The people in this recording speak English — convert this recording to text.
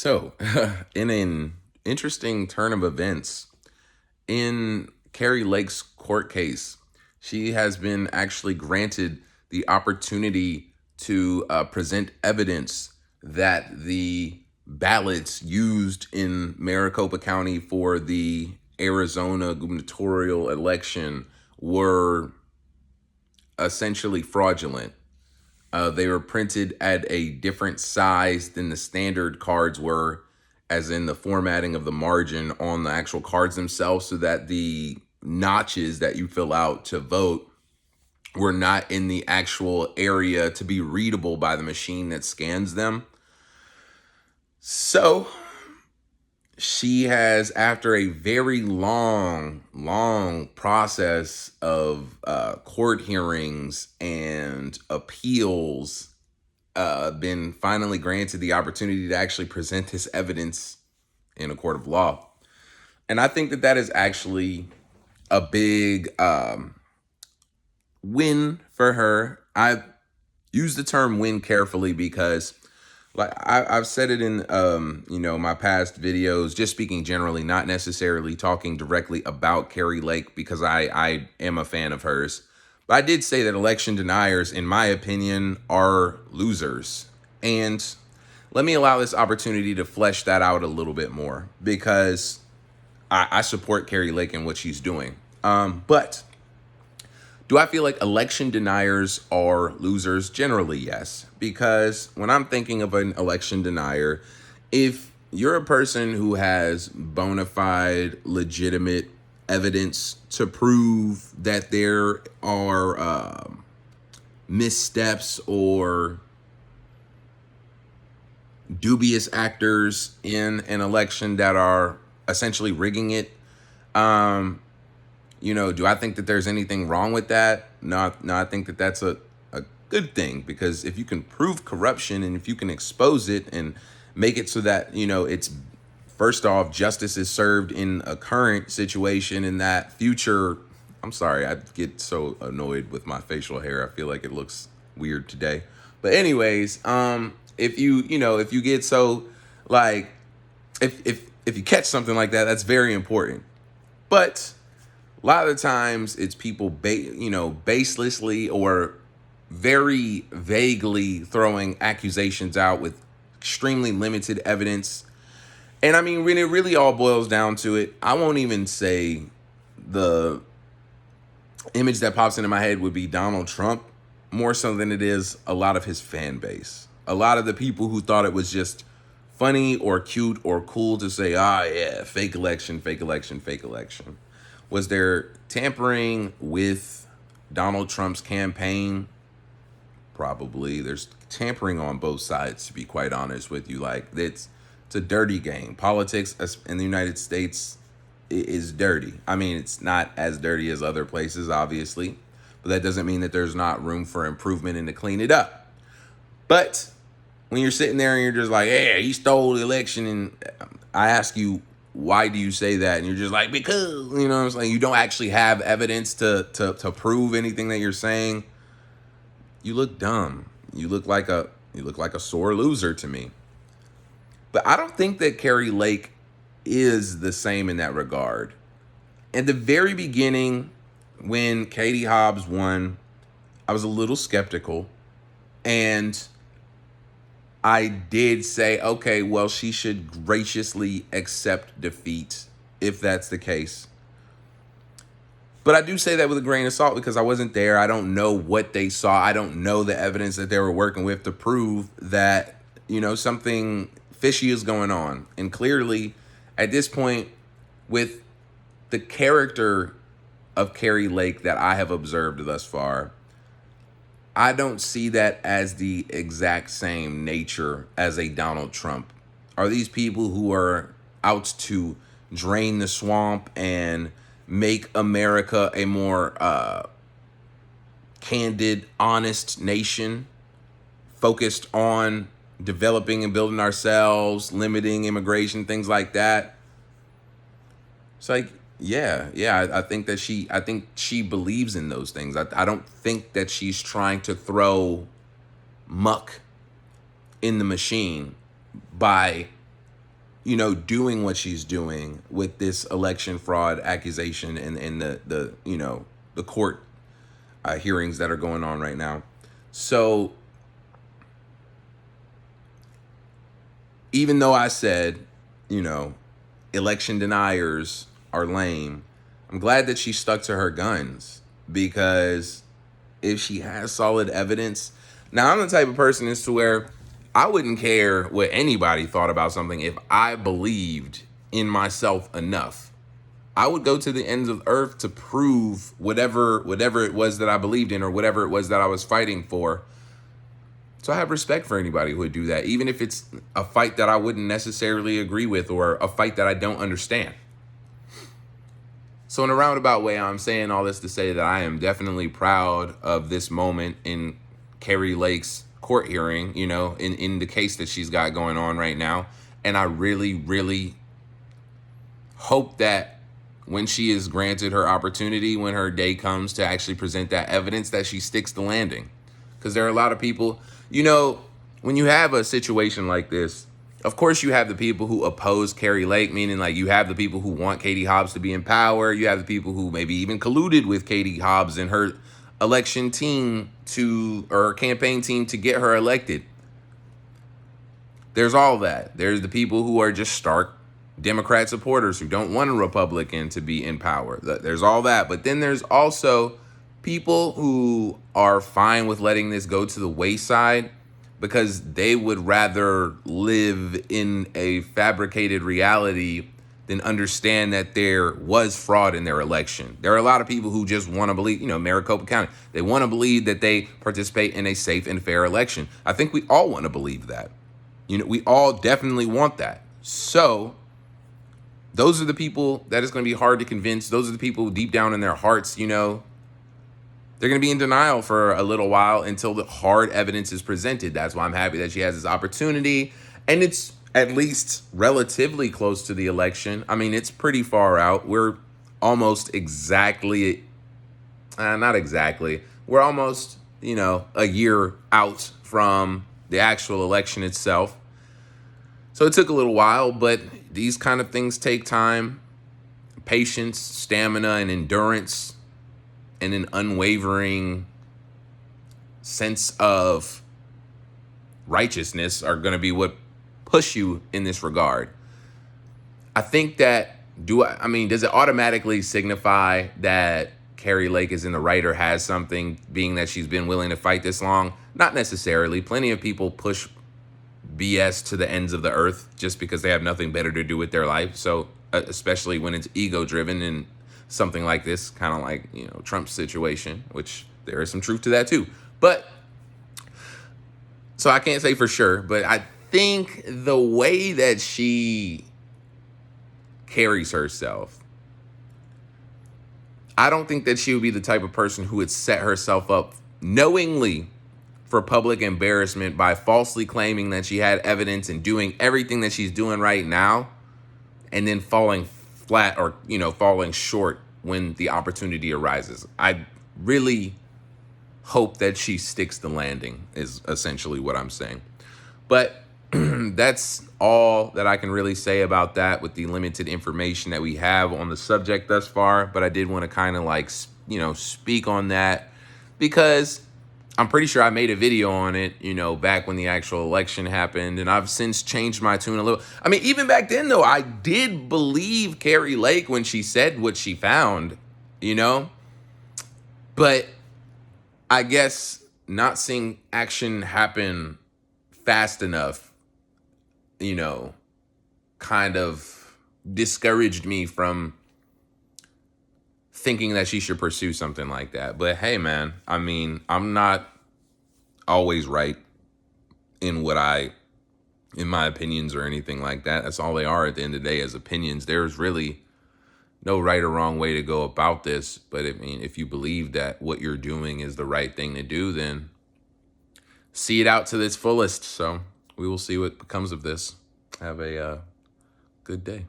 So, in an interesting turn of events, in Kari Lake's court case, she has been actually granted the opportunity to present evidence that the ballots used in Maricopa County for the Arizona gubernatorial election were essentially fraudulent. They were printed at a different size than the standard cards were, as in the formatting of the margin on the actual cards themselves, so that the notches that you fill out to vote were not in the actual area to be readable by the machine that scans them. So she has, after a very long process of court hearings and appeals, been finally granted the opportunity to actually present this evidence in a court of law. And I think that that is actually a big win for her. I use the term win carefully because, like I've said it in my past videos, just speaking generally, not necessarily talking directly about Kari Lake, because I am a fan of hers. But I did say that election deniers, in my opinion, are losers. And let me allow this opportunity to flesh that out a little bit more, because I support Kari Lake and what she's doing. But do I feel like election deniers are losers? Generally, yes. Because when I'm thinking of an election denier, if you're a person who has bona fide, legitimate evidence to prove that there are missteps or dubious actors in an election that are essentially rigging it, do I think that there's anything wrong with that? No, I think that that's a good thing, because if you can prove corruption and if you can expose it and make it so that, it's, first off, justice is served in a current situation, and that future, I'm sorry, I get so annoyed with my facial hair. I feel like it looks weird today. But anyways, if you get so, like, if you catch something like that, that's very important. But a lot of the times it's people, baselessly or very vaguely throwing accusations out with extremely limited evidence. And I mean, when it really all boils down to it, I won't even say the image that pops into my head would be Donald Trump, more so than it is a lot of his fan base. A lot of the people who thought it was just funny or cute or cool to say, yeah, fake election, fake election, fake election. Was there tampering with Donald Trump's campaign? Probably. There's tampering on both sides, to be quite honest with you. Like, it's a dirty game. Politics in the United States is dirty. I mean, it's not as dirty as other places, obviously, but that doesn't mean that there's not room for improvement and to clean it up. But when you're sitting there and you're just like, yeah, he stole the election, and I ask you, why do you say that? And you're just like, because, you know what I'm saying? You don't actually have evidence to prove anything that you're saying. You look dumb. You look like a sore loser to me. But I don't think that Kari Lake is the same in that regard. At the very beginning, when Katie Hobbs won, I was a little skeptical. And I did say, okay, well, she should graciously accept defeat if that's the case. But I do say that with a grain of salt, because I wasn't there. I don't know what they saw. I don't know the evidence that they were working with to prove that, something fishy is going on. And clearly, at this point, with the character of Kari Lake that I have observed thus far, I don't see that as the exact same nature as a Donald Trump. Are these people who are out to drain the swamp and make America a more candid, honest nation, focused on developing and building ourselves, limiting immigration, things like that? It's like, yeah, I think she believes in those things. I don't think that she's trying to throw muck in the machine by doing what she's doing with this election fraud accusation and the court hearings that are going on right now. So even though I said, election deniers are lame, I'm glad that she stuck to her guns, because if she has solid evidence. Now, I'm the type of person as to where I wouldn't care what anybody thought about something if I believed in myself enough. I would go to the ends of the earth to prove whatever it was that I believed in, or whatever it was that I was fighting for. So I have respect for anybody who would do that, even if it's a fight that I wouldn't necessarily agree with, or a fight that I don't understand. So in a roundabout way, I'm saying all this to say that I am definitely proud of this moment in Kari Lake's court hearing, in the case that she's got going on right now. And I really, really hope that when she is granted her opportunity, when her day comes to actually present that evidence, that she sticks the landing. Because there are a lot of people, when you have a situation like this, of course you have the people who oppose Kari Lake, meaning like you have the people who want Katie Hobbs to be in power. You have the people who maybe even colluded with Katie Hobbs and her election team or her campaign team to get her elected. There's all that. There's the people who are just stark Democrat supporters who don't want a Republican to be in power. There's all that. But then there's also people who are fine with letting this go to the wayside because they would rather live in a fabricated reality than understand that there was fraud in their election. There are a lot of people who just want to believe, Maricopa County, they want to believe that they participate in a safe and fair election. I think we all want to believe that. We all definitely want that. So those are the people that is going to be hard to convince. Those are the people deep down in their hearts, they're going to be in denial for a little while until the hard evidence is presented. That's why I'm happy that she has this opportunity. And it's at least relatively close to the election. I mean, it's pretty far out. We're almost exactly, not exactly. We're almost, a year out from the actual election itself. So it took a little while, but these kind of things take time, patience, stamina, and endurance, and an unwavering sense of righteousness are going to be what push you in this regard. I think that, does it automatically signify that Kari Lake is in the right or has something, being that she's been willing to fight this long? Not necessarily. Plenty of people push BS to the ends of the earth just because they have nothing better to do with their life. So especially when it's ego driven and something like this, kind of like, Trump's situation, which there is some truth to that too. But so I can't say for sure, but I think the way that she carries herself, I don't think that she would be the type of person who would set herself up knowingly for public embarrassment by falsely claiming that she had evidence and doing everything that she's doing right now, and then falling flat or, falling short when the opportunity arises. I really hope that she sticks the landing, is essentially what I'm saying. But that's all that I can really say about that with the limited information that we have on the subject thus far. But I did want to kind of speak on that because I'm pretty sure I made a video on it, back when the actual election happened, and I've since changed my tune a little. Even back then, though, I did believe Kari Lake when she said what she found, but I guess not seeing action happen fast enough, kind of discouraged me from thinking that she should pursue something like that. But hey, man, I'm not always right in my opinions or anything like that. That's all they are at the end of the day, as opinions. There's really no right or wrong way to go about this. But if you believe that what you're doing is the right thing to do, then see it out to its fullest. So we will see what becomes of this. Have a good day.